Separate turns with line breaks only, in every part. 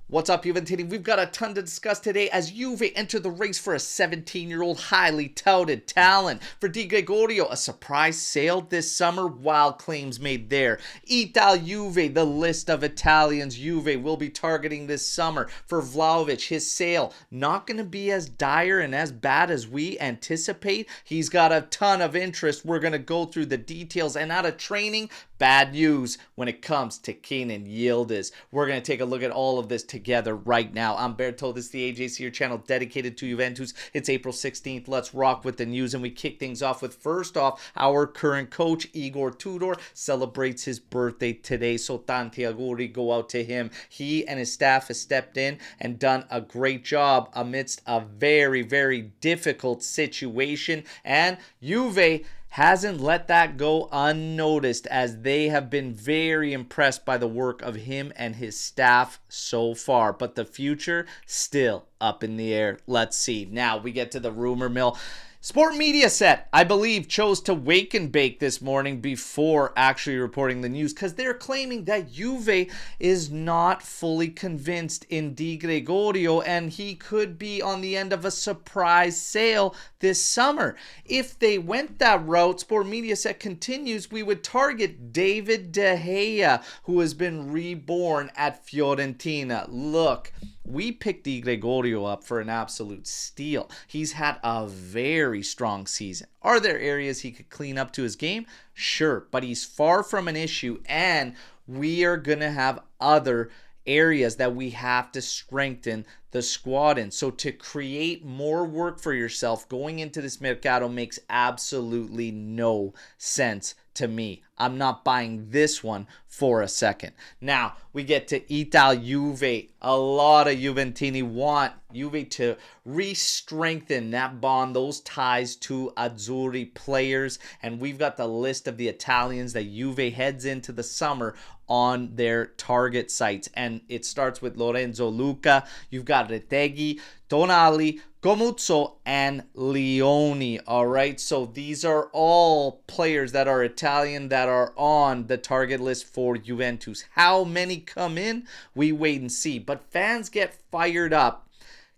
What's up, Juventini? We've got a ton to discuss today as Juve enter the race for a 17-year-old highly touted talent. For Di Gregorio, a surprise sale this summer, wild claims made there. ItalJuve, the list of Italians Juve will be targeting this summer. For Vlahovic, his sale not going to be as dire and as bad as we anticipate. He's got a ton of interest. We're going to go through the details, and out of training, bad news when it comes to Keenan Yildiz. We're going to take a look at all of this together right now. I'm Berto. This is the AJC, your channel dedicated to Juventus. It's April 16th. Let's rock with the news, and we kick things off with, first off, our current coach, Igor Tudor, celebrates his birthday today, so tanti auguri go out to him. He and his staff have stepped in and done a great job amidst a very, very difficult situation, and Juve hasn't let that go unnoticed, as they have been very impressed by the work of him and his staff so far. But the future still up in the air. Let's see. Now we get to the rumor mill. Sport Media Set, I believe, chose to wake and bake this morning before actually reporting the news, because they're claiming that Juve is not fully convinced in Di Gregorio and he could be on the end of a surprise sale this summer. If they went that route, Sport Media Set continues, we would target David De Gea, who has been reborn at Fiorentina. Look, we picked Di Gregorio up for an absolute steal. He's had a very strong season. Are there areas he could clean up to his game? Sure, but he's far from an issue, and we are going to have other areas that we have to strengthen the squad in. So to create more work for yourself going into this mercado makes absolutely no sense to me. I'm not buying this one for a second. Now we get to ItalJuve. A lot of Juventini want Juve to re-strengthen that bond, those ties to Azzurri players, and we've got the list of the Italians that Juve heads into the summer on their target sites, and it starts with Lorenzo Luca. You've got Retegui, Tonali, Gomuzzo, and Leone. All right, so these are all players that are Italian that are on the target list for Juventus. How many come in? We wait and see. But fans get fired up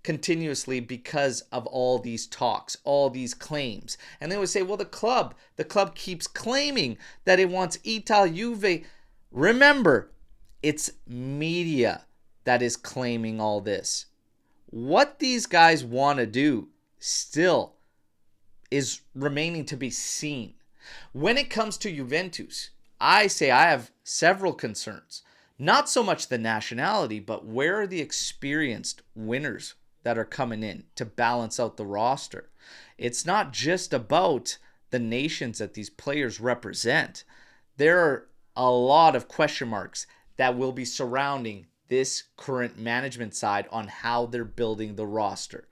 continuously because of all these talks, all these claims. And they would say, well, the club keeps claiming that it wants ItalJuve. Remember, it's media that is claiming all this. What these guys want to do still is remaining to be seen. When it comes to Juventus, I say I have several concerns. Not so much the nationality, but where are the experienced winners that are coming in to balance out the roster? It's not just about the nations that these players represent. There are a lot of question marks that will be surrounding this current management side on how they're building the roster.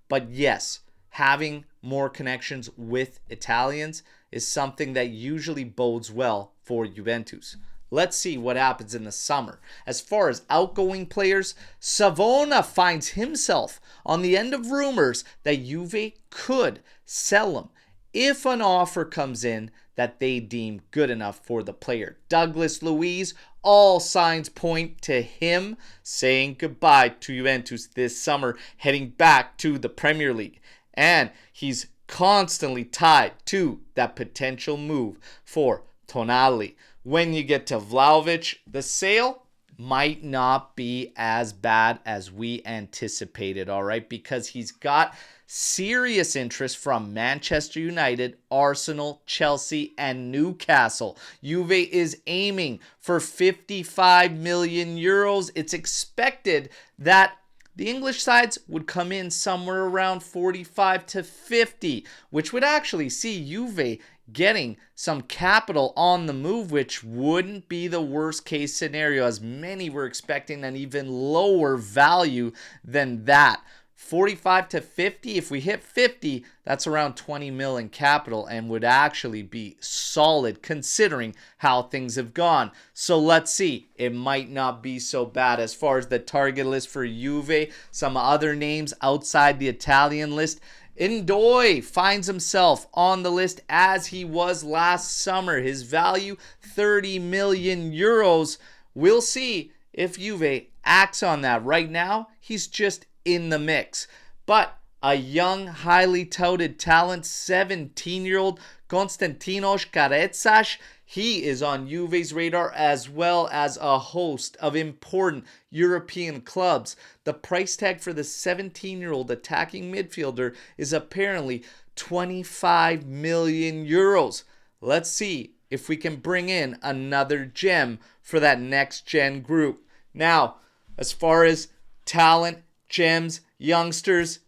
But yes, having more connections with Italians is something that usually bodes well for Juventus. Let's see what happens in the summer. As far as outgoing players, Savona finds himself on the end of rumors that Juve could sell him if an offer comes in that they deem good enough for the player. Douglas Luiz, all signs point to him saying goodbye to Juventus this summer, heading back to the Premier League. And he's constantly tied to that potential move for Tonali. When you get to Vlahovic, the sale might not be as bad as we anticipated, all right? Because he's got serious interest from Manchester United, Arsenal, Chelsea, and Newcastle. Juve is aiming for 55 million euros. It's expected that the English sides would come in somewhere around 45 to 50, which would actually see Juve getting some capital on the move, which wouldn't be the worst case scenario, as many were expecting an even lower value than that. 45 to 50, if we hit 50, that's around 20 mil in capital and would actually be solid considering how things have gone. So let's see. It might not be so bad. As far as the target list for Juve, some other names outside the Italian list, Ndoye finds himself on the list as he was last summer. His value, 30 million euros. We'll see If Juve acts on that right now, he's just in the mix. But a young, highly touted talent, 17-year-old Konstantinos Karetsas, he is on Juve's radar, as well as a host of important European clubs. The price tag for the 17-year-old attacking midfielder is apparently 25 million euros. Let's see if we can bring in another gem for that next gen group. Now, as far as talent, gems, youngsters,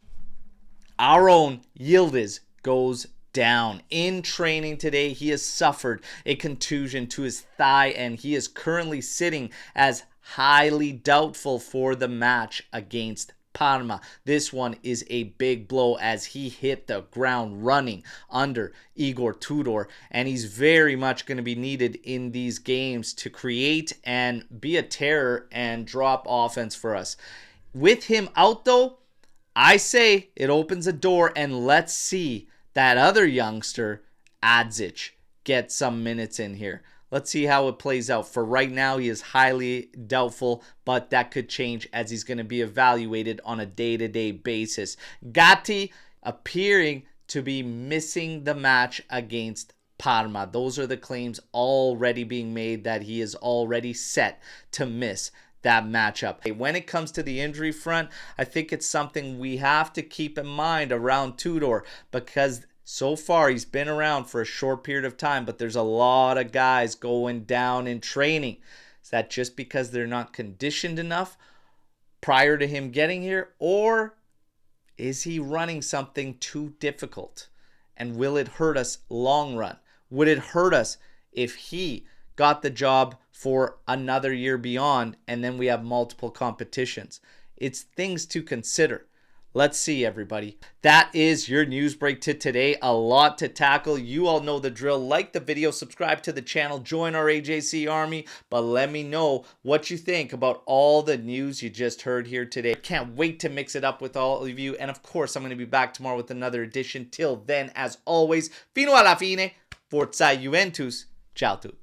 our own Yildiz goes down. In training today, he has suffered a contusion to his thigh, and he is currently sitting as highly doubtful for the match against Parma. This one is a big blow as he hit the ground running under Igor Tudor, and he's very much going to be needed in these games to create and be a terror and drop offense for us. With him out though, I say it opens a door, and let's see that other youngster, Adzic, get some minutes in here. Let's see how it plays out. For right now, he is highly doubtful, but that could change as he's going to be evaluated on a day-to-day basis. Gatti appearing to be missing the match against Parma. Those are the claims already being made that he is already set to miss that matchup. When it comes to the injury front, I think it's something we have to keep in mind around Tudor, because so far he's been around for a short period of time, but there's a lot of guys going down in training. Is that just because they're not conditioned enough prior to him getting here, or is he running something too difficult? And will it hurt us long run? Would it hurt us if he got the job for another year beyond, and then we have multiple competitions? It's things to consider. Let's see, everybody. That is your news break to today. A lot to tackle. You all know the drill. Like the video, subscribe to the channel, join our AJC army, but let me know what you think about all the news you just heard here today. Can't wait to mix it up with all of you, and of course, I'm going to be back tomorrow with another edition. Till then, as always, fino alla fine, forza Juventus. Ciao tutti.